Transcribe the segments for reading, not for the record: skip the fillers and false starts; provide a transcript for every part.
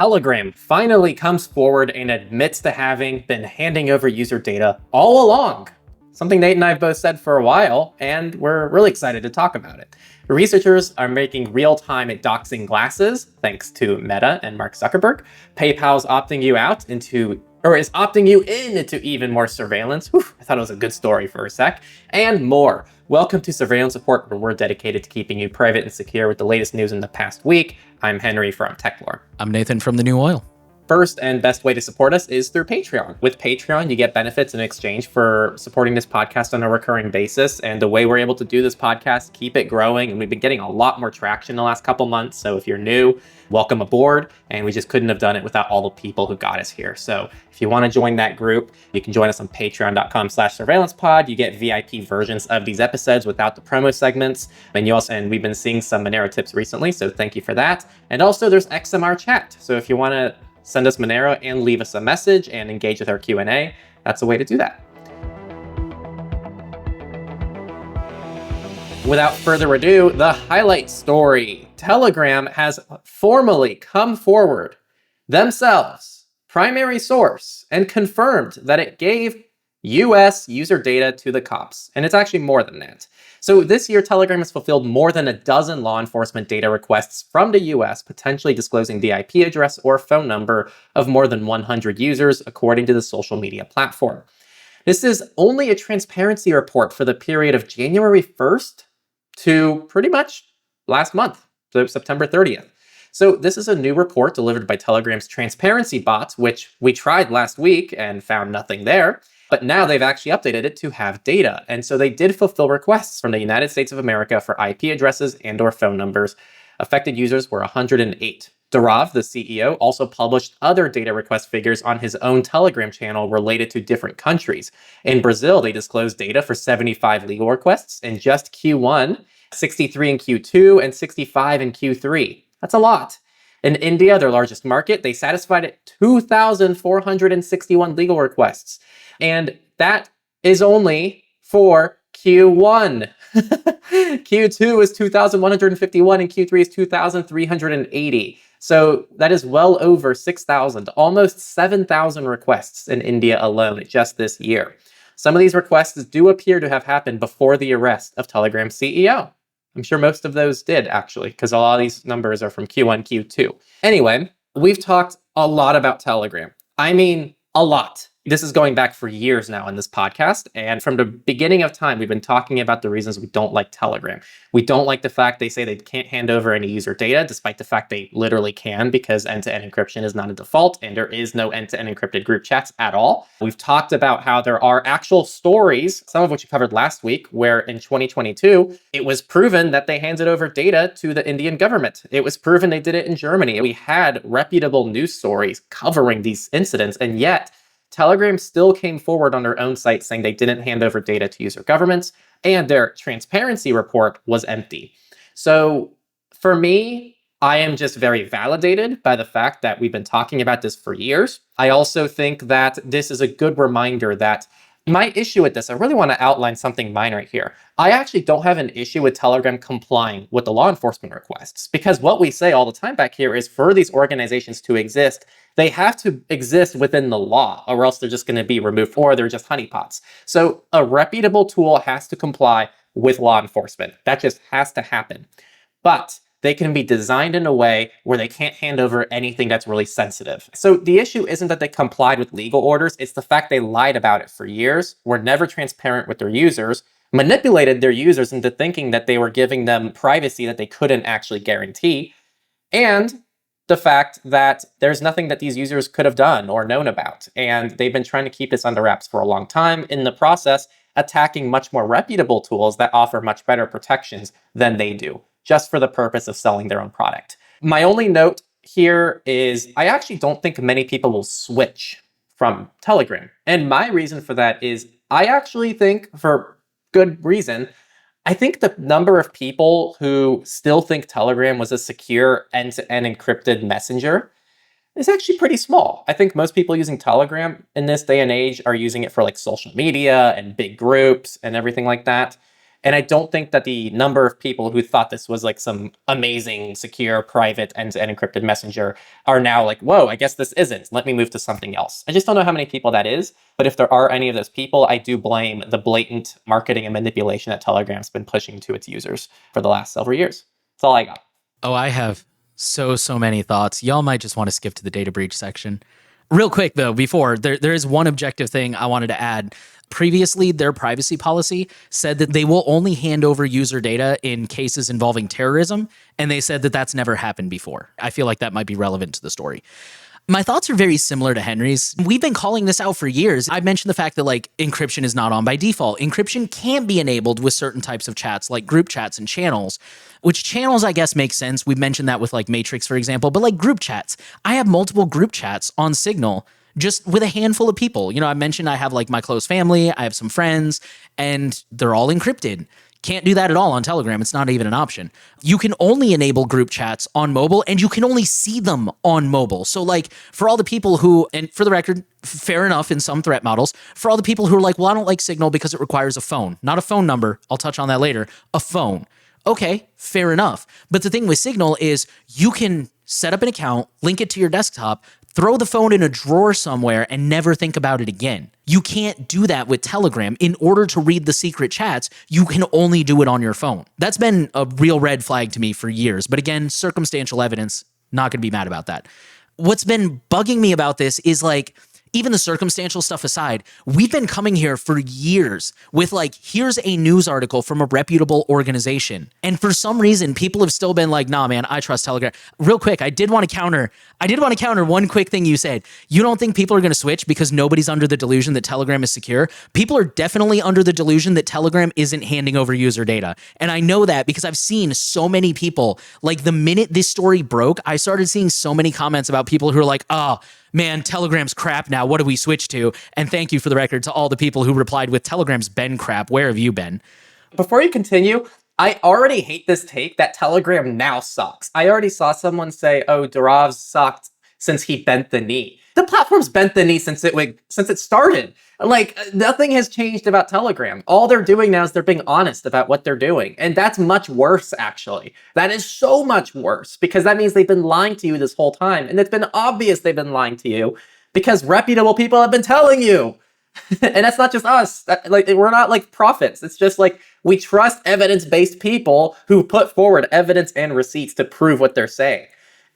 Telegram finally comes forward and admits to having been handing over user data all along. Something Nate and I have both said for a while, and we're really excited to talk about it. Researchers are making real-time doxing glasses, thanks to Meta and Mark Zuckerberg. PayPal's opting you out is opting you in into even more surveillance. Whew, I thought it was a good story for a sec. And more. Welcome to Surveillance Report, where we're dedicated to keeping you private and secure with the latest news in the past week. I'm Henry from Techlore. I'm Nathan from The New Oil. First and best way to support us is through Patreon. With Patreon, you get benefits in exchange for supporting this podcast on a recurring basis. And the way we're able to do this podcast, keep it growing. And we've been getting a lot more traction the last couple months. So if you're new, welcome aboard. And we just couldn't have done it without all the people who got us here. So if you want to join that group, you can join us on patreon.com/surveillancepod. You get VIP versions of these episodes without the promo segments. And we've been seeing some Monero tips recently. So thank you for that. And also there's XMR chat. So if you want to send us Monero and leave us a message and engage with our Q&A, that's a way to do that. Without further ado, the highlight story. Telegram has formally come forward themselves, primary source, and confirmed that it gave US user data to the cops. And it's actually more than that. So this year, Telegram has fulfilled more than a dozen law enforcement data requests from the US, potentially disclosing the IP address or phone number of more than 100 users, according to the social media platform. This is only a transparency report for the period of January 1st to pretty much last month, so September 30th. So this is a new report delivered by Telegram's transparency bot, which we tried last week and found nothing there. But now they've actually updated it to have data. And so they did fulfill requests from the United States of America for IP addresses and or phone numbers. Affected users were 108. Durav, the CEO, also published other data request figures on his own Telegram channel related to different countries. In Brazil, they disclosed data for 75 legal requests in just Q1, 63 in Q2, and 65 in Q3. That's a lot. In India, their largest market, they satisfied 2,461 legal requests. And that is only for Q1. Q2 is 2,151 and Q3 is 2,380. So that is well over 6,000, almost 7,000 requests in India alone just this year. Some of these requests do appear to have happened before the arrest of Telegram's CEO. I'm sure most of those did, actually, because a lot of these numbers are from Q1, Q2. Anyway, we've talked a lot about Telegram. I mean, a lot. This is going back for years now in this podcast. And from the beginning of time, we've been talking about the reasons we don't like Telegram. We don't like the fact they say they can't hand over any user data, despite the fact they literally can, because end-to-end encryption is not a default and there is no end-to-end encrypted group chats at all. We've talked about how there are actual stories, some of which we covered last week, where in 2022, it was proven that they handed over data to the Indian government. It was proven they did it in Germany. We had reputable news stories covering these incidents, and yet Telegram still came forward on their own site saying they didn't hand over data to user governments, and their transparency report was empty. So for me, I am just very validated by the fact that we've been talking about this for years. I also think that this is a good reminder that my issue with this, I really want to outline something minor here. I actually don't have an issue with Telegram complying with the law enforcement requests, because what we say all the time back here is for these organizations to exist, they have to exist within the law, or else they're just going to be removed, or they're just honeypots. So a reputable tool has to comply with law enforcement. That just has to happen. But they can be designed in a way where they can't hand over anything that's really sensitive. So the issue isn't that they complied with legal orders, it's the fact they lied about it for years, were never transparent with their users, manipulated their users into thinking that they were giving them privacy that they couldn't actually guarantee, and the fact that there's nothing that these users could have done or known about. And they've been trying to keep this under wraps for a long time, in the process attacking much more reputable tools that offer much better protections than they do, just for the purpose of selling their own product. My only note here is I actually don't think many people will switch from Telegram. And my reason for that is I actually think, for good reason, I think the number of people who still think Telegram was a secure end-to-end encrypted messenger is actually pretty small. I think most people using Telegram in this day and age are using it for like social media and big groups and everything like that. And I don't think that the number of people who thought this was like some amazing, secure, private, end-to-end encrypted messenger are now like, whoa, I guess this isn't. Let me move to something else. I just don't know how many people that is. But if there are any of those people, I do blame the blatant marketing and manipulation that Telegram's been pushing to its users for the last several years. That's all I got. Oh, I have so many thoughts. Y'all might just want to skip to the data breach section. Real quick, though, before, there is one objective thing I wanted to add. Previously, their privacy policy said that they will only hand over user data in cases involving terrorism, and they said that that's never happened before. I feel like that might be relevant to the story. My thoughts are very similar to Henry's. We've been calling this out for years. I mentioned the fact that like encryption is not on by default. Encryption can be enabled with certain types of chats, like group chats and channels, which channels I guess make sense. We've mentioned that with like Matrix, for example, but like group chats. I have multiple group chats on Signal just with a handful of people. You know, I mentioned I have like my close family, I have some friends, and they're all encrypted. Can't do that at all on Telegram. It's not even an option. You can only enable group chats on mobile, and you can only see them on mobile. So like for all the people who, and for the record, fair enough in some threat models, for all the people who are like, well, I don't like Signal because it requires a phone. Not a phone number. I'll touch on that later. A phone. Okay, fair enough. But the thing with Signal is you can set up an account, link it to your desktop, throw the phone in a drawer somewhere and never think about it again. You can't do that with Telegram. In order to read the secret chats, you can only do it on your phone. That's been a real red flag to me for years. But again, circumstantial evidence, not going to be mad about that. What's been bugging me about this is like, even the circumstantial stuff aside, we've been coming here for years with like, here's a news article from a reputable organization. And for some reason, people have still been like, nah, man, I trust Telegram. Real quick, I did want to counter one quick thing you said. You don't think people are going to switch because nobody's under the delusion that Telegram is secure? People are definitely under the delusion that Telegram isn't handing over user data. And I know that because I've seen so many people, like the minute this story broke, I started seeing so many comments about people who are like, oh, man, Telegram's crap now. What do we switch to? And thank you for the record to all the people who replied with Telegram's been crap. Where have you been? Before you continue, I already hate this take that Telegram now sucks. I already saw someone say, oh, Durav's sucked since he bent the knee. The platform's bent the knee since it started. Like, nothing has changed about Telegram. All they're doing now is they're being honest about what they're doing. And that's much worse, actually. That is so much worse, because that means they've been lying to you this whole time. And it's been obvious they've been lying to you because reputable people have been telling you. And that's not just us. We're not like prophets. It's just like we trust evidence-based people who put forward evidence and receipts to prove what they're saying.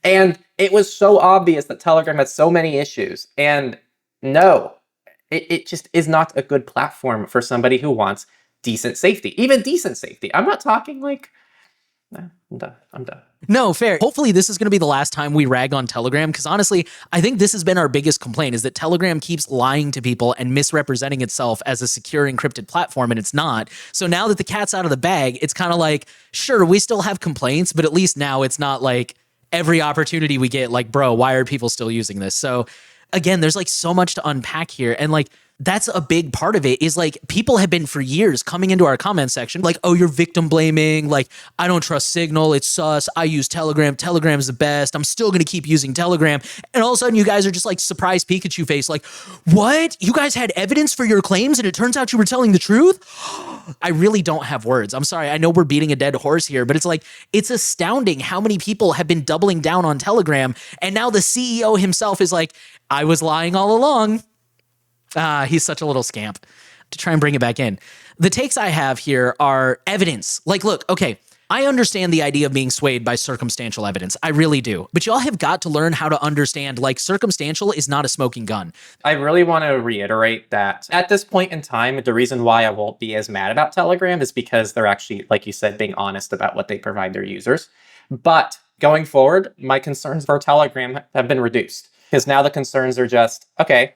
And it was so obvious that Telegram had so many issues. And no, it just is not a good platform for somebody who wants decent safety. Even decent safety. I'm not talking like... Nah, I'm done. No, fair. Hopefully this is going to be the last time we rag on Telegram, because honestly, I think this has been our biggest complaint, is that Telegram keeps lying to people and misrepresenting itself as a secure encrypted platform, and it's not. So now that the cat's out of the bag, it's kind of like, sure, we still have complaints, but at least now it's not like every opportunity we get, like, bro, why are people still using this? So again, there's like so much to unpack here. And like, that's a big part of it, is like people have been for years coming into our comment section like, oh, you're victim blaming. Like, I don't trust Signal. It's sus. I use Telegram. Telegram's the best. I'm still going to keep using Telegram. And all of a sudden you guys are just like surprised Pikachu face. Like, what? You guys had evidence for your claims and it turns out you were telling the truth? I really don't have words. I'm sorry. I know we're beating a dead horse here, but it's like, it's astounding how many people have been doubling down on Telegram. And now the CEO himself is like, I was lying all along. He's such a little scamp. To try and bring it back in, the takes I have here are evidence. Like, look, okay, I understand the idea of being swayed by circumstantial evidence. I really do. But y'all have got to learn how to understand, like, circumstantial is not a smoking gun. I really want to reiterate that at this point in time, the reason why I won't be as mad about Telegram is because they're actually, like you said, being honest about what they provide their users. But going forward, my concerns for Telegram have been reduced, because now the concerns are just, okay,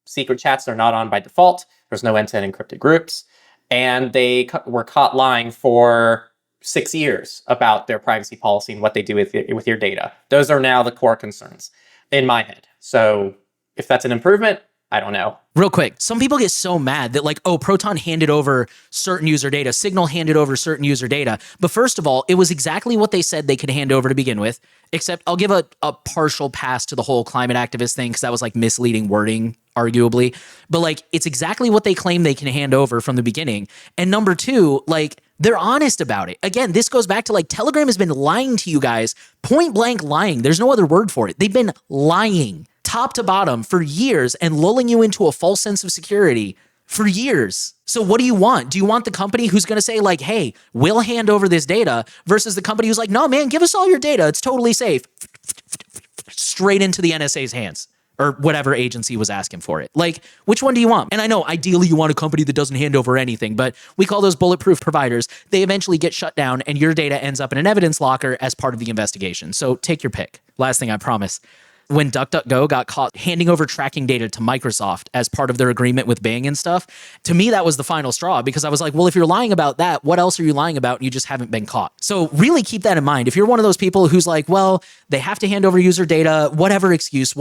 secret chats are not on by default. There's no end-to-end encrypted groups. And they were caught lying for 6 years about their privacy policy and what they do with your data. Those are now the core concerns in my head. So if that's an improvement, I don't know. Real quick, some people get so mad that like, oh, Proton handed over certain user data, Signal handed over certain user data. But first of all, it was exactly what they said they could hand over to begin with, except I'll give a partial pass to the whole climate activist thing, because that was like misleading wording arguably, but like it's exactly what they claim they can hand over from the beginning. And number two, like they're honest about it. Again, this goes back to like Telegram has been lying to you guys, point blank lying. There's no other word for it. They've been lying top to bottom for years and lulling you into a false sense of security for years. So what do you want? Do you want the company who's going to say like, hey, we'll hand over this data versus the company who's like, no, man, give us all your data. It's totally safe. Straight into the NSA's hands or whatever agency was asking for it. Like, which one do you want? And I know ideally you want a company that doesn't hand over anything, but we call those bulletproof providers. They eventually get shut down and your data ends up in an evidence locker as part of the investigation. So take your pick. Last thing I promise. When DuckDuckGo got caught handing over tracking data to Microsoft as part of their agreement with Bing and stuff, to me, that was the final straw because I was like, well, if you're lying about that, what else are you lying about? And you just haven't been caught. So really keep that in mind. If you're one of those people who's like, well, they have to hand over user data, whatever excuse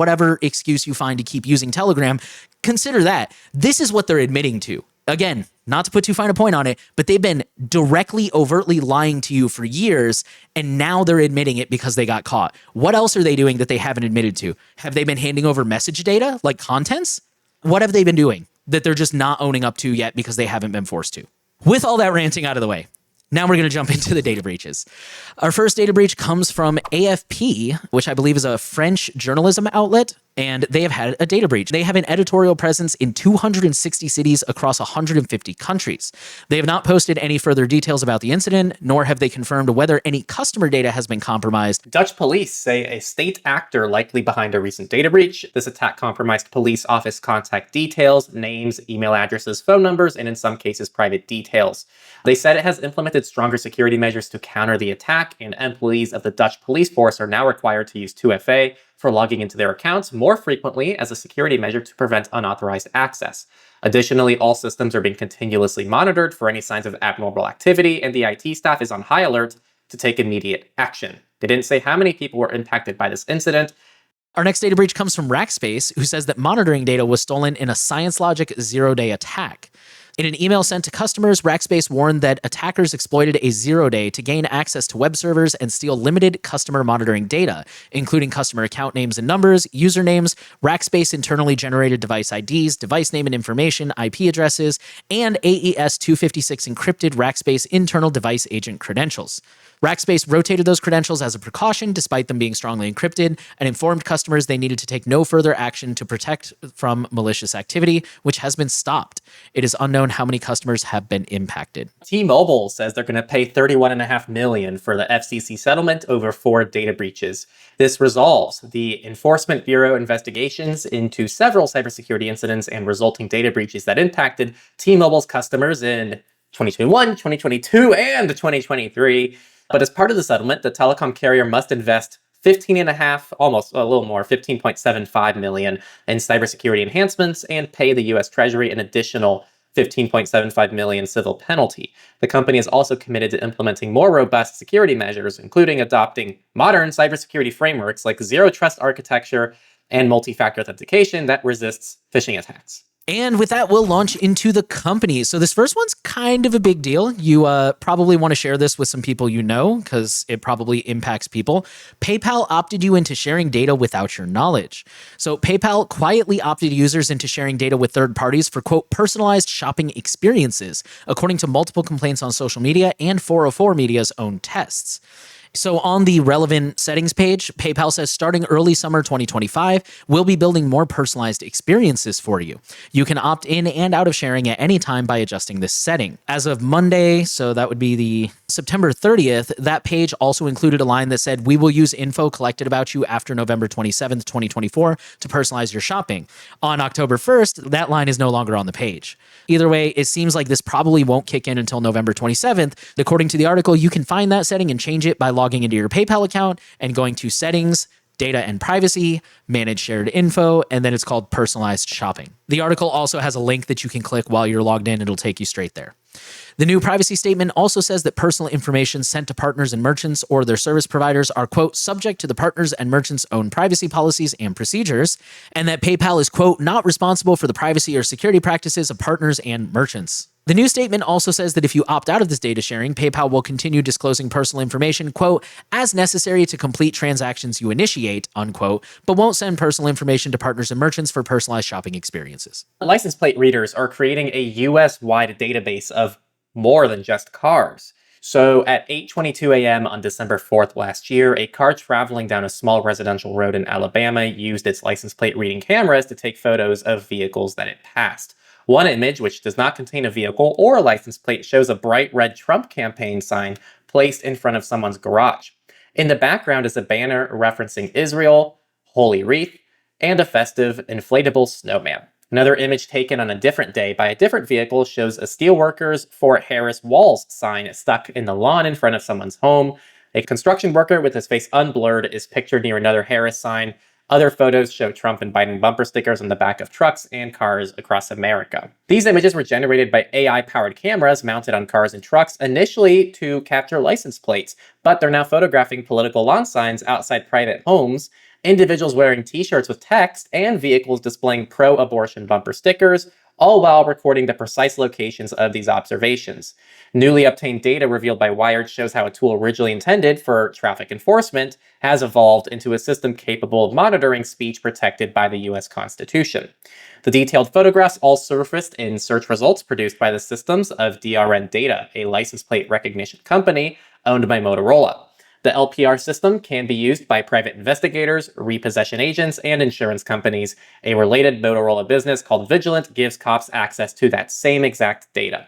you find to keep using Telegram, consider that. This is what they're admitting to. Again, not to put too fine a point on it, but they've been directly, overtly lying to you for years, and now they're admitting it because they got caught. What else are they doing that they haven't admitted to? Have they been handing over message data, like contents? What have they been doing that they're just not owning up to yet because they haven't been forced to? With all that ranting out of the way, now we're going to jump into the data breaches. Our first data breach comes from AFP, which I believe is a French journalism outlet, and they have had a data breach. They have an editorial presence in 260 cities across 150 countries. They have not posted any further details about the incident, nor have they confirmed whether any customer data has been compromised. Dutch police say a state actor likely behind a recent data breach. This attack compromised police office contact details, names, email addresses, phone numbers, and in some cases, private details. They said it has implemented stronger security measures to counter the attack, and employees of the Dutch police force are now required to use 2FA for logging into their accounts more frequently as a security measure to prevent unauthorized access. Additionally, all systems are being continuously monitored for any signs of abnormal activity, and the IT staff is on high alert to take immediate action. They didn't say how many people were impacted by this incident. Our next data breach comes from Rackspace, who says that monitoring data was stolen in a ScienceLogic zero-day attack. In an email sent to customers, Rackspace warned that attackers exploited a zero-day to gain access to web servers and steal limited customer monitoring data, including customer account names and numbers, usernames, Rackspace internally generated device IDs, device name and information, IP addresses, and AES 256 encrypted Rackspace internal device agent credentials. Rackspace rotated those credentials as a precaution, despite them being strongly encrypted, and informed customers they needed to take no further action to protect from malicious activity, which has been stopped. It is unknown how many customers have been impacted. T-Mobile says they're going to pay $31.5 million for the FCC settlement over 4 data breaches. This resolves the Enforcement Bureau investigations into several cybersecurity incidents and resulting data breaches that impacted T-Mobile's customers in 2021, 2022, and 2023. But as part of the settlement, the telecom carrier must invest almost a little more, 15.75 million in cybersecurity enhancements and pay the US Treasury an additional 15.75 million civil penalty. The company is also committed to implementing more robust security measures, including adopting modern cybersecurity frameworks like zero trust architecture and multi-factor authentication that resists phishing attacks. And with that, we'll launch into the companies. So this first one's kind of a big deal. You probably want to share this with some people you know, because it probably impacts people. PayPal opted you into sharing data without your knowledge. So PayPal quietly opted users into sharing data with third parties for, quote, personalized shopping experiences, according to multiple complaints on social media and 404 Media's own tests. So on the relevant settings page, PayPal says starting early summer 2025, we'll be building more personalized experiences for you. You can opt in and out of sharing at any time by adjusting this setting. As of Monday, so that would be the September 30th, that page also included a line that said, we will use info collected about you after November 27th, 2024 to personalize your shopping. On October 1st, that line is no longer on the page. Either way, it seems like this probably won't kick in until November 27th. According to the article, you can find that setting and change it by logging into your PayPal account and going to Settings, Data and Privacy, Manage Shared Info, and then it's called Personalized Shopping. The article also has a link that you can click while you're logged in. It'll take you straight there. The new privacy statement also says that personal information sent to partners and merchants or their service providers are, quote, subject to the partners and merchants' own privacy policies and procedures, and that PayPal is, quote, not responsible for the privacy or security practices of partners and merchants. The new statement also says that if you opt out of this data sharing, PayPal will continue disclosing personal information, quote, as necessary to complete transactions you initiate, unquote, but won't send personal information to partners and merchants for personalized shopping experiences. License plate readers are creating a US-wide database of more than just cars. So at 8:22 a.m. on December 4th last year, a car traveling down a small residential road in Alabama used its license plate reading cameras to take photos of vehicles that it passed. One image, which does not contain a vehicle or a license plate, shows a bright red Trump campaign sign placed in front of someone's garage. In the background is a banner referencing Israel, Holy Wreath, and a festive inflatable snowman. Another image taken on a different day by a different vehicle shows a steelworkers Fort Harris Walls sign stuck in the lawn in front of someone's home. A construction worker with his face unblurred is pictured near another Harris sign. Other photos show Trump and Biden bumper stickers on the back of trucks and cars across America. These images were generated by AI-powered cameras mounted on cars and trucks, initially to capture license plates, but they're now photographing political lawn signs outside private homes, individuals wearing t-shirts with text, and vehicles displaying pro-abortion bumper stickers, all while recording the precise locations of these observations. Newly obtained data revealed by Wired shows how a tool originally intended for traffic enforcement has evolved into a system capable of monitoring speech protected by the US Constitution. The detailed photographs all surfaced in search results produced by the systems of DRN Data, a license plate recognition company owned by Motorola. The LPR system can be used by private investigators, repossession agents, and insurance companies. A related Motorola business called Vigilant gives cops access to that same exact data.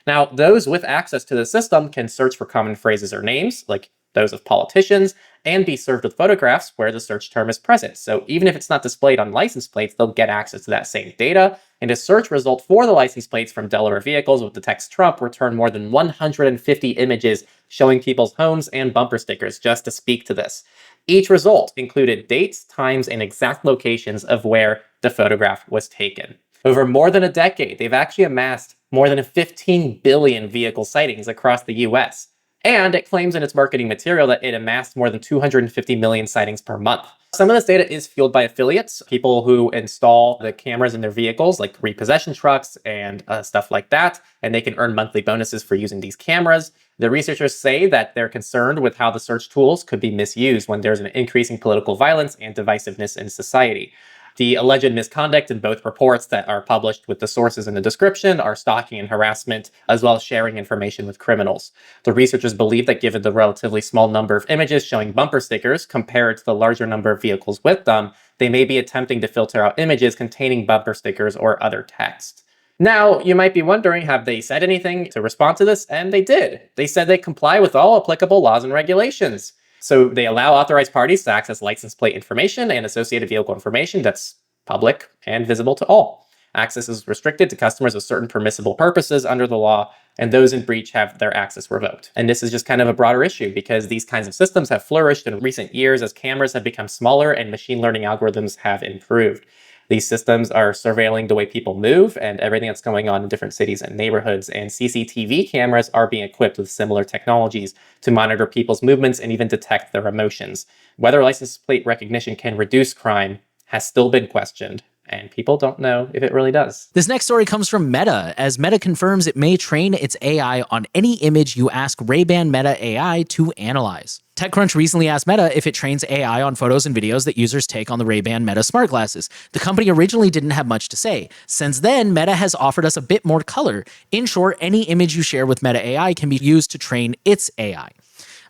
Now, those with access to the system can search for common phrases or names, like those of politicians, and be served with photographs where the search term is present. So even if it's not displayed on license plates, they'll get access to that same data, and a search result for the license plates from Delaware vehicles with the text Trump returned more than 150 images showing people's homes and bumper stickers just to speak to this. Each result included dates, times, and exact locations of where the photograph was taken. Over more than a decade, they've actually amassed more than 15 billion vehicle sightings across the US. And it claims in its marketing material that it amassed more than 250 million sightings per month. Some of this data is fueled by affiliates, people who install the cameras in their vehicles, like repossession trucks and stuff like that, and they can earn monthly bonuses for using these cameras. The researchers say that they're concerned with how the search tools could be misused when there's an increasing political violence and divisiveness in society. The alleged misconduct in both reports that are published with the sources in the description are stalking and harassment, as well as sharing information with criminals. The researchers believe that given the relatively small number of images showing bumper stickers compared to the larger number of vehicles with them, they may be attempting to filter out images containing bumper stickers or other text. Now, you might be wondering, have they said anything to respond to this? And they did. They said they comply with all applicable laws and regulations. So they allow authorized parties to access license plate information and associated vehicle information that's public and visible to all. Access is restricted to customers with certain permissible purposes under the law, and those in breach have their access revoked. And this is just kind of a broader issue because these kinds of systems have flourished in recent years as cameras have become smaller and machine learning algorithms have improved. These systems are surveilling the way people move and everything that's going on in different cities and neighborhoods, and CCTV cameras are being equipped with similar technologies to monitor people's movements and even detect their emotions. Whether license plate recognition can reduce crime has still been questioned, and people don't know if it really does. This next story comes from Meta, as Meta confirms it may train its AI on any image you ask Ray-Ban Meta AI to analyze. TechCrunch recently asked Meta if it trains AI on photos and videos that users take on the Ray-Ban Meta smart glasses. The company originally didn't have much to say. Since then, Meta has offered us a bit more color. In short, any image you share with Meta AI can be used to train its AI.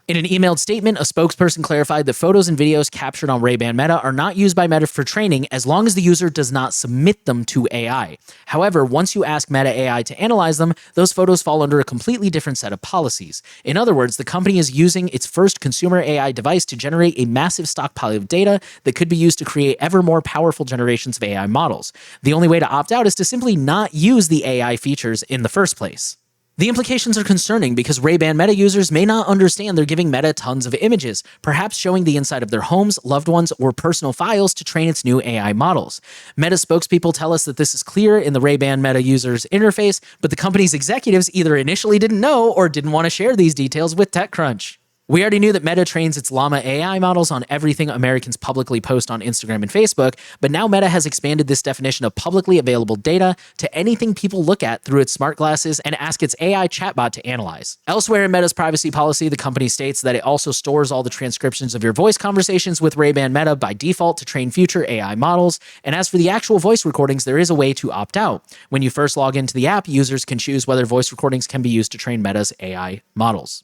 In an emailed statement, a spokesperson clarified that photos and videos captured on Ray-Ban Meta are not used by Meta for training as long as the user does not submit them to AI. However, once you ask Meta AI to analyze them, those photos fall under a completely different set of policies. In other words, the company is using its first consumer AI device to generate a massive stockpile of data that could be used to create ever more powerful generations of AI models. The only way to opt out is to simply not use the AI features in the first place. The implications are concerning because Ray-Ban Meta users may not understand they're giving Meta tons of images, perhaps showing the inside of their homes, loved ones, or personal files to train its new AI models. Meta spokespeople tell us that this is clear in the Ray-Ban Meta user's interface, but the company's executives either initially didn't know or didn't want to share these details with TechCrunch. We already knew that Meta trains its Llama AI models on everything Americans publicly post on Instagram and Facebook, but now Meta has expanded this definition of publicly available data to anything people look at through its smart glasses and ask its AI chatbot to analyze. Elsewhere in Meta's privacy policy, the company states that it also stores all the transcriptions of your voice conversations with Ray-Ban Meta by default to train future AI models, and as for the actual voice recordings, there is a way to opt out. When you first log into the app, users can choose whether voice recordings can be used to train Meta's AI models.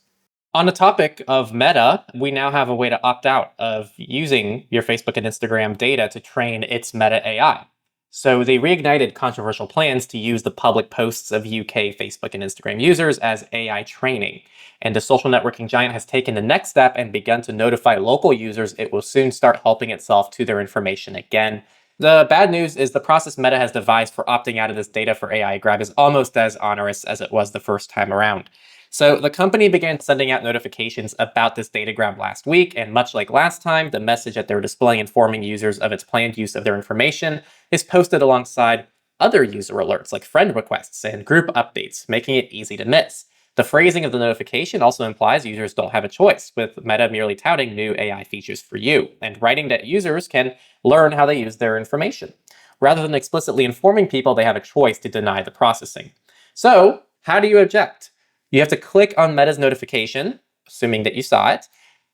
On the topic of Meta, we now have a way to opt out of using your Facebook and Instagram data to train its Meta AI. So they reignited controversial plans to use the public posts of UK Facebook and Instagram users as AI training. And the social networking giant has taken the next step and begun to notify local users it will soon start helping itself to their information again. The bad news is the process Meta has devised for opting out of this data for AI grab is almost as onerous as it was the first time around. So the company began sending out notifications about this data grab last week, and much like last time, the message that they're displaying informing users of its planned use of their information is posted alongside other user alerts like friend requests and group updates, making it easy to miss. The phrasing of the notification also implies users don't have a choice, with Meta merely touting new AI features for you, and writing that users can learn how they use their information, rather than explicitly informing people they have a choice to deny the processing. So, how do you object? You have to click on Meta's notification, assuming that you saw it,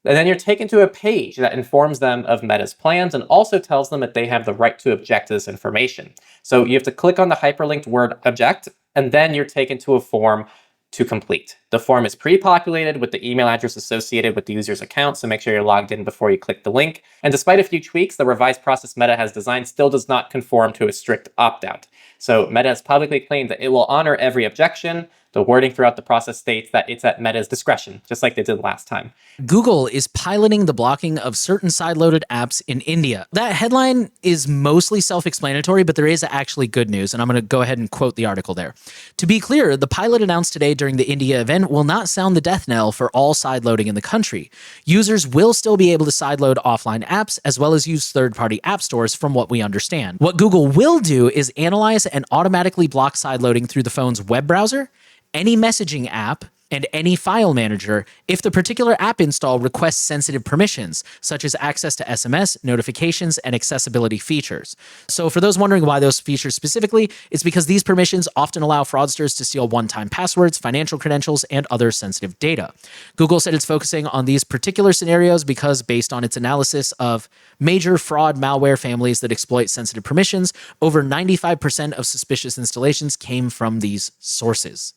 and then you're taken to a page that informs them of Meta's plans and also tells them that they have the right to object to this information. So you have to click on the hyperlinked word object, and then you're taken to a form to complete. The form is pre-populated with the email address associated with the user's account, so make sure you're logged in before you click the link. And despite a few tweaks, the revised process Meta has designed still does not conform to a strict opt-out. So Meta has publicly claimed that it will honor every objection. The wording throughout the process states that it's at Meta's discretion, just like they did last time. Google is piloting the blocking of certain side-loaded apps in India. That headline is mostly self-explanatory, but there is actually good news, and I'm going to go ahead and quote the article there. To be clear, the pilot announced today during the India event will not sound the death knell for all side-loading in the country. Users will still be able to sideload offline apps, as well as use third-party app stores from what we understand. What Google will do is analyze and automatically block sideloading through the phone's web browser, any messaging app, and any file manager if the particular app install requests sensitive permissions, such as access to SMS, notifications, and accessibility features. So for those wondering why those features specifically, it's because these permissions often allow fraudsters to steal one-time passwords, financial credentials, and other sensitive data. Google said it's focusing on these particular scenarios because, based on its analysis of major fraud malware families that exploit sensitive permissions, over 95% of suspicious installations came from these sources.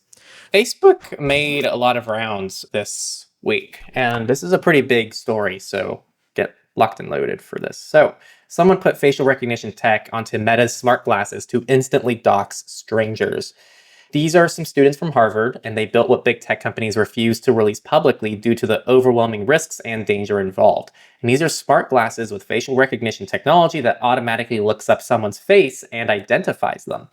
Facebook made a lot of rounds this week, and this is a pretty big story, so get locked and loaded for this. So, someone put facial recognition tech onto Meta's smart glasses to instantly dox strangers. These are some students from Harvard, and they built what big tech companies refuse to release publicly due to the overwhelming risks and danger involved. And these are smart glasses with facial recognition technology that automatically looks up someone's face and identifies them.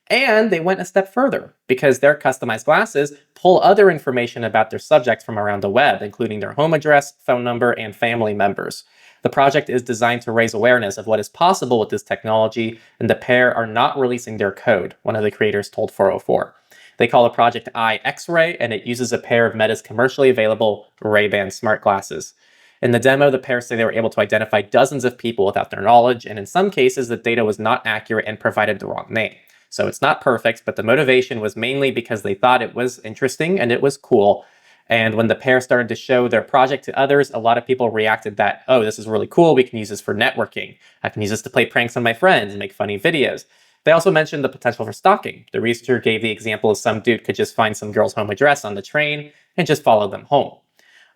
And they went a step further because their customized glasses pull other information about their subjects from around the web, including their home address, phone number, and family members. The project is designed to raise awareness of what is possible with this technology, and the pair are not releasing their code, one of the creators told 404. They call the project Eye X-Ray, and it uses a pair of Meta's commercially available Ray-Ban smart glasses. In the demo, the pair say they were able to identify dozens of people without their knowledge, and in some cases, the data was not accurate and provided the wrong name. So it's not perfect, but the motivation was mainly because they thought it was interesting and it was cool. And when the pair started to show their project to others, a lot of people reacted that, oh, this is really cool. We can use this for networking. I can use this to play pranks on my friends and make funny videos. They also mentioned the potential for stalking. The researcher gave the example of some dude could just find some girl's home address on the train and just follow them home.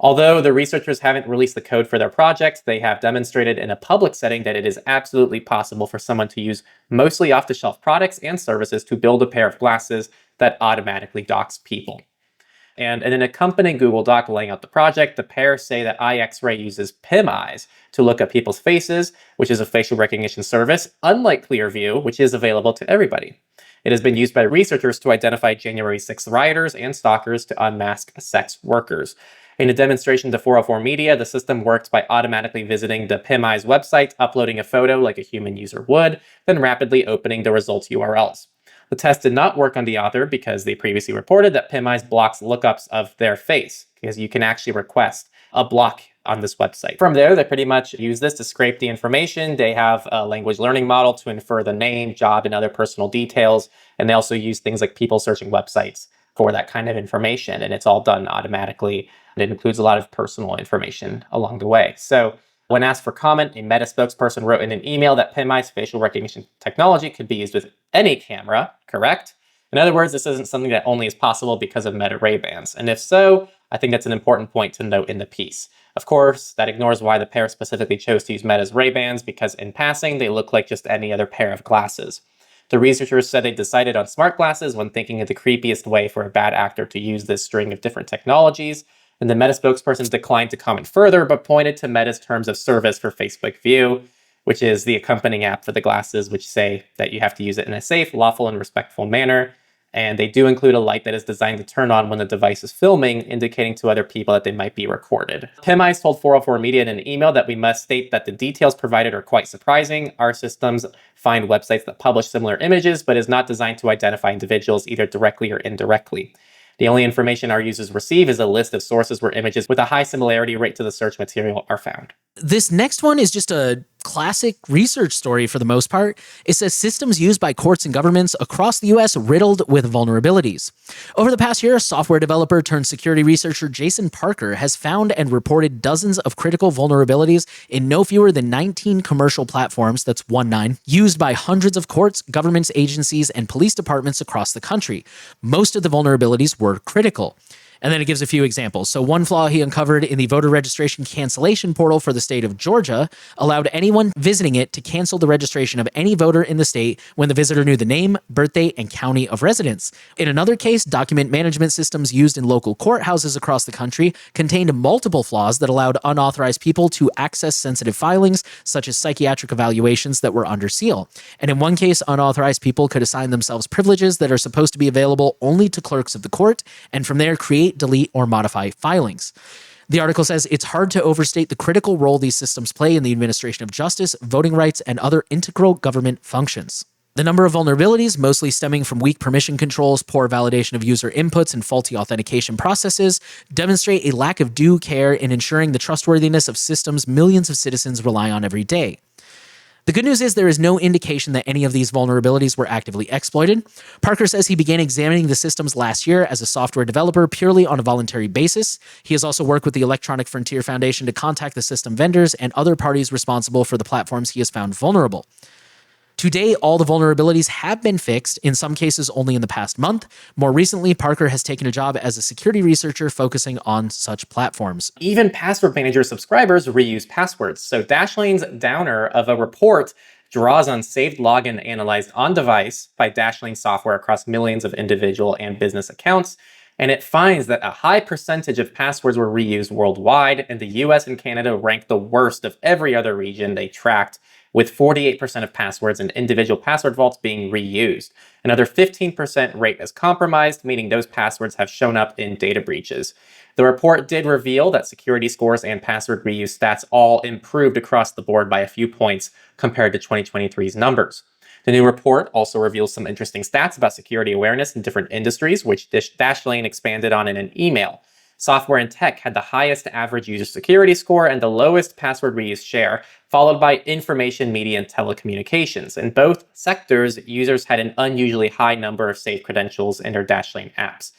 Although the researchers haven't released the code for their project, they have demonstrated in a public setting that it is absolutely possible for someone to use mostly off-the-shelf products and services to build a pair of glasses that automatically dox people. And in an accompanying Google Doc laying out the project, the pair say that Eye X-Ray uses PIM eyes to look at people's faces, which is a facial recognition service, unlike Clearview, which is available to everybody. It has been used by researchers to identify January 6th rioters and stalkers to unmask sex workers. In a demonstration to 404 Media, the system worked by automatically visiting the PimEyes website, uploading a photo like a human user would, then rapidly opening the results URLs. The test did not work on the author because they previously reported that PimEyes blocks lookups of their face, because you can actually request a block on this website. From there, they pretty much use this to scrape the information. They have a language learning model to infer the name, job, and other personal details. And they also use things like people searching websites for that kind of information. And it's all done automatically. And it includes a lot of personal information along the way. So when asked for comment, a Meta spokesperson wrote in an email that PinMy's facial recognition technology could be used with any camera, correct? In other words, this isn't something that only is possible because of Meta Ray-Bans. And if so, I think that's an important point to note in the piece. Of course, that ignores why the pair specifically chose to use Meta's Ray-Bans, because in passing, they look like just any other pair of glasses. The researchers said they decided on smart glasses when thinking of the creepiest way for a bad actor to use this string of different technologies, and the Meta spokesperson declined to comment further, but pointed to Meta's terms of service for Facebook View, which is the accompanying app for the glasses, which say that you have to use it in a safe, lawful, and respectful manner. And they do include a light that is designed to turn on when the device is filming, indicating to other people that they might be recorded. PimEyes told 404 Media in an email that we must state that the details provided are quite surprising. Our systems find websites that publish similar images, but is not designed to identify individuals either directly or indirectly. The only information our users receive is a list of sources where images with a high similarity rate to the search material are found. This next one is just a classic research story for the most part. It says systems used by courts and governments across the US riddled with vulnerabilities. Over the past year, software developer turned security researcher Jason Parker has found and reported dozens of critical vulnerabilities in no fewer than 19 commercial platforms, that's 19, used by hundreds of courts, governments, agencies, and police departments across the country. Most of the vulnerabilities were critical. And then it gives a few examples. So one flaw he uncovered in the voter registration cancellation portal for the state of Georgia allowed anyone visiting it to cancel the registration of any voter in the state when the visitor knew the name, birthday, and county of residence. In another case, document management systems used in local courthouses across the country contained multiple flaws that allowed unauthorized people to access sensitive filings, such as psychiatric evaluations that were under seal. And in one case, unauthorized people could assign themselves privileges that are supposed to be available only to clerks of the court, and from there create, delete, or modify filings. The article says it's hard to overstate the critical role these systems play in the administration of justice, voting rights, and other integral government functions. The number of vulnerabilities, mostly stemming from weak permission controls, poor validation of user inputs, and faulty authentication processes, demonstrate a lack of due care in ensuring the trustworthiness of systems millions of citizens rely on every day. The good news is there is no indication that any of these vulnerabilities were actively exploited. Parker says he began examining the systems last year as a software developer purely on a voluntary basis. He has also worked with the Electronic Frontier Foundation to contact the system vendors and other parties responsible for the platforms he has found vulnerable. Today, all the vulnerabilities have been fixed, in some cases only in the past month. More recently, Parker has taken a job as a security researcher focusing on such platforms. Even password manager subscribers reuse passwords. So Dashlane's downer of a report draws on saved login analyzed on device by Dashlane software across millions of individual and business accounts. And it finds that a high percentage of passwords were reused worldwide, and the US and Canada ranked the worst of every other region they tracked, with 48% of passwords in individual password vaults being reused. Another 15% rate is compromised, meaning those passwords have shown up in data breaches. The report did reveal that security scores and password reuse stats all improved across the board by a few points compared to 2023's numbers. The new report also reveals some interesting stats about security awareness in different industries, which Dashlane expanded on in an email. Software and tech had the highest average user security score and the lowest password reuse share, followed by information, media, and telecommunications. In both sectors, users had an unusually high number of saved credentials in their Dashlane apps.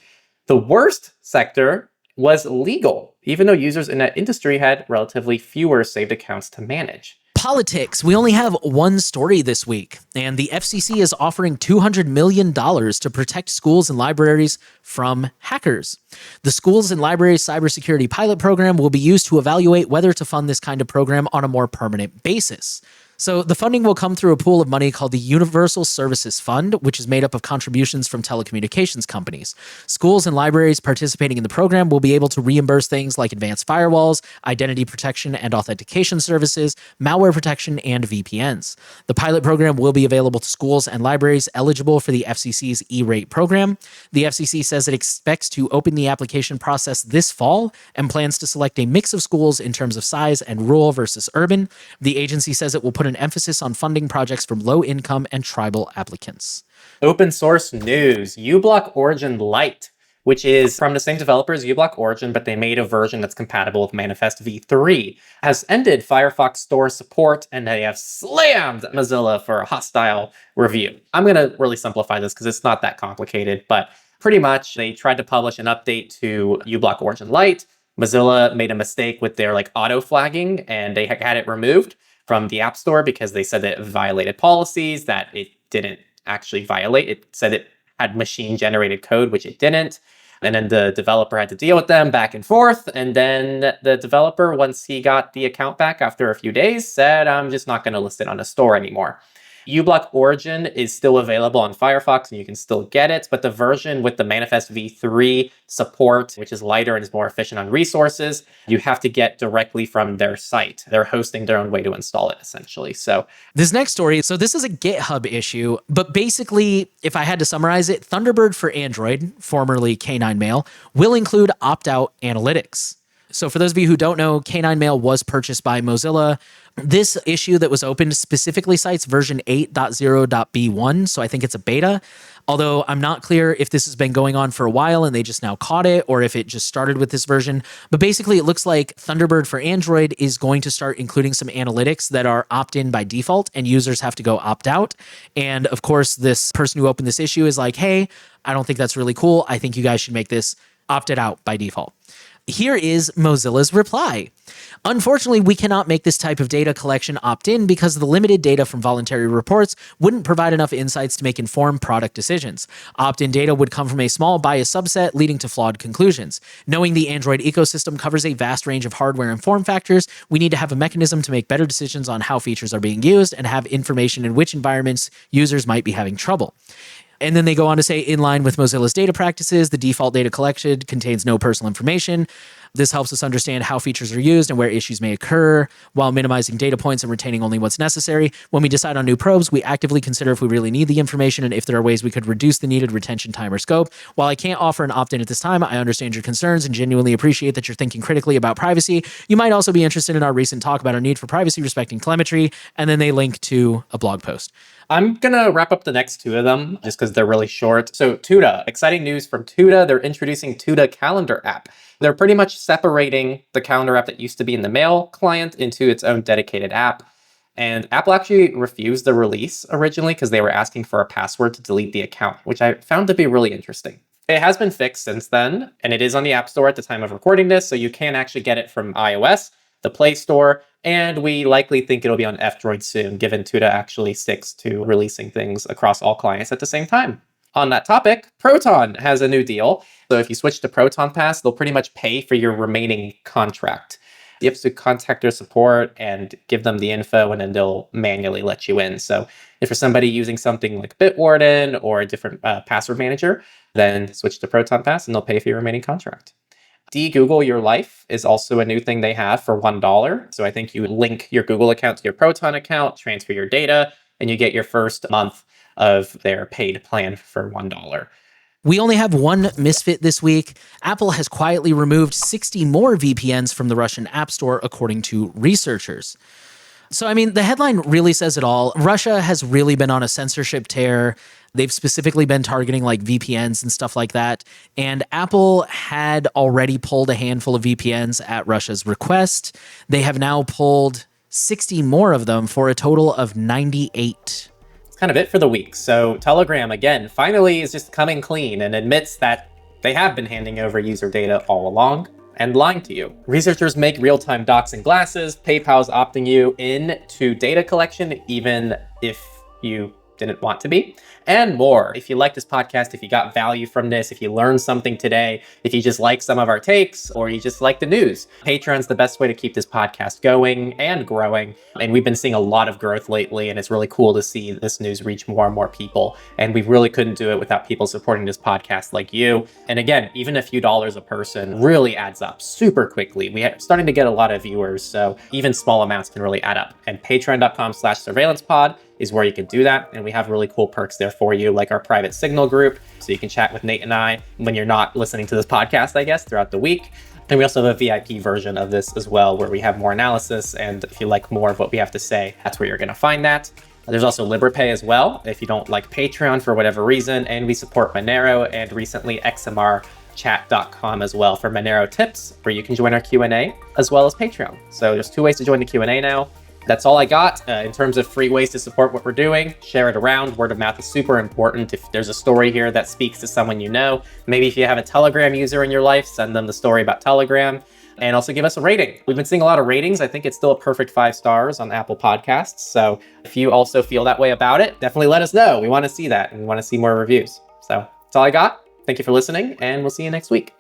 The worst sector was legal, even though users in that industry had relatively fewer saved accounts to manage. Politics. We only have one story this week, and the FCC is offering $200 million to protect schools and libraries from hackers. The Schools and Libraries Cybersecurity Pilot Program will be used to evaluate whether to fund this kind of program on a more permanent basis. So the funding will come through a pool of money called the Universal Services Fund, which is made up of contributions from telecommunications companies. Schools and libraries participating in the program will be able to reimburse things like advanced firewalls, identity protection and authentication services, malware protection, and VPNs. The pilot program will be available to schools and libraries eligible for the FCC's E-rate program. The FCC says it expects to open the application process this fall and plans to select a mix of schools in terms of size and rural versus urban. The agency says it will put an emphasis on funding projects from low-income and tribal applicants. Open source news. uBlock Origin Lite which is from the same developer as uBlock Origin, but they made a version that's compatible with Manifest v3, has ended Firefox Store support, and they have slammed Mozilla for a hostile review. I'm going to really simplify this because it's not that complicated, but pretty much they tried to publish an update to uBlock Origin Lite. Mozilla made a mistake with their auto flagging, and they had it removed from the App Store because they said that it violated policies that it didn't actually violate. It said it had machine generated code, which it didn't. And then the developer had to deal with them back and forth. And then the developer, once he got the account back after a few days, said, I'm just not going to list it on the store anymore. uBlock Origin is still available on Firefox and you can still get it, but the version with the Manifest v3 support, which is lighter and is more efficient on resources, you have to get directly from their site. They're hosting their own way to install it, essentially. So this next story, so this is a GitHub issue, but basically, if I had to summarize it, Thunderbird for Android, formerly K9 Mail, will include opt-out analytics. So for those of you who don't know, K9 Mail was purchased by Mozilla. This issue that was opened specifically cites version 8.0.b1, so I think it's a beta. Although I'm not clear if this has been going on for a while and they just now caught it, or if it just started with this version. But basically, it looks like Thunderbird for Android is going to start including some analytics that are opt-in by default, and users have to go opt-out. And of course, this person who opened this issue is like, hey, I don't think that's really cool. I think you guys should make this opted out by default. Here is Mozilla's reply. Unfortunately, we cannot make this type of data collection opt-in because the limited data from voluntary reports wouldn't provide enough insights to make informed product decisions. Opt-in data would come from a small biased subset, leading to flawed conclusions. Knowing the Android ecosystem covers a vast range of hardware and form factors, we need to have a mechanism to make better decisions on how features are being used and have information in which environments users might be having trouble. And then they go on to say, in line with Mozilla's data practices, the default data collected contains no personal information. This helps us understand how features are used and where issues may occur, while minimizing data points and retaining only what's necessary. When we decide on new probes, we actively consider if we really need the information and if there are ways we could reduce the needed retention time or scope. While I can't offer an opt-in at this time, I understand your concerns and genuinely appreciate that you're thinking critically about privacy. You might also be interested in our recent talk about our need for privacy respecting telemetry, and then they link to a blog post. I'm going to wrap up the next two of them just because they're really short. So Tuda, exciting news from Tuda. They're introducing Tuda Calendar app. They're pretty much separating the calendar app that used to be in the Mail client into its own dedicated app. And Apple actually refused the release originally because they were asking for a password to delete the account, which I found to be really interesting. It has been fixed since then, and it is on the App Store at the time of recording this, so you can actually get it from iOS, the Play Store, and we likely think it'll be on F-Droid soon, given Tuda actually sticks to releasing things across all clients at the same time. On that topic, Proton has a new deal. So if you switch to Proton Pass, they'll pretty much pay for your remaining contract. You have to contact their support and give them the info, and then they'll manually let you in. So if you're somebody using something like Bitwarden or a different password manager, then switch to Proton Pass and they'll pay for your remaining contract. De-Google Your Life is also a new thing they have for $1. So I think you link your Google account to your Proton account, transfer your data, and you get your first month of their paid plan for $1. We only have one misfit this week. Apple has quietly removed 60 more VPNs from the Russian App Store, according to researchers. So, I mean, the headline really says it all. Russia has really been on a censorship tear. They've specifically been targeting like VPNs and stuff like that. And Apple had already pulled a handful of VPNs at Russia's request. They have now pulled 60 more of them for a total of 98. Kind of it for the week. So Telegram, again, finally is just coming clean and admits that they have been handing over user data all along and lying to you. Researchers make real-time docs and glasses. PayPal's opting you in to data collection, even if you didn't want to be, and more. If you like this podcast, if you got value from this, if you learned something today, if you just like some of our takes, or you just like the news, Patreon's the best way to keep this podcast going and growing. And we've been seeing a lot of growth lately, and it's really cool to see this news reach more and more people. And we really couldn't do it without people supporting this podcast like you. And again, even a few dollars a person really adds up super quickly. We're starting to get a lot of viewers, so even small amounts can really add up. And patreon.com/surveillancepod is where you can do that. And we have really cool perks there for you, like our private Signal group. So you can chat with Nate and I when you're not listening to this podcast, I guess, throughout the week. And we also have a VIP version of this as well, where we have more analysis. And if you like more of what we have to say, that's where you're going to find that. There's also LibrePay as well, if you don't like Patreon for whatever reason. And we support Monero and recently XMR chat.com as well for Monero tips, where you can join our Q&A, as well as Patreon. So there's 2 ways to join the Q&A now. That's all I got in terms of free ways to support what we're doing. Share it around. Word of mouth is super important. If there's a story here that speaks to someone you know, maybe if you have a Telegram user in your life, send them the story about Telegram. And also give us a rating. We've been seeing a lot of ratings. I think it's still a perfect 5 stars on Apple Podcasts. So if you also feel that way about it, definitely let us know. We want to see that and we want to see more reviews. So that's all I got. Thank you for listening, and we'll see you next week.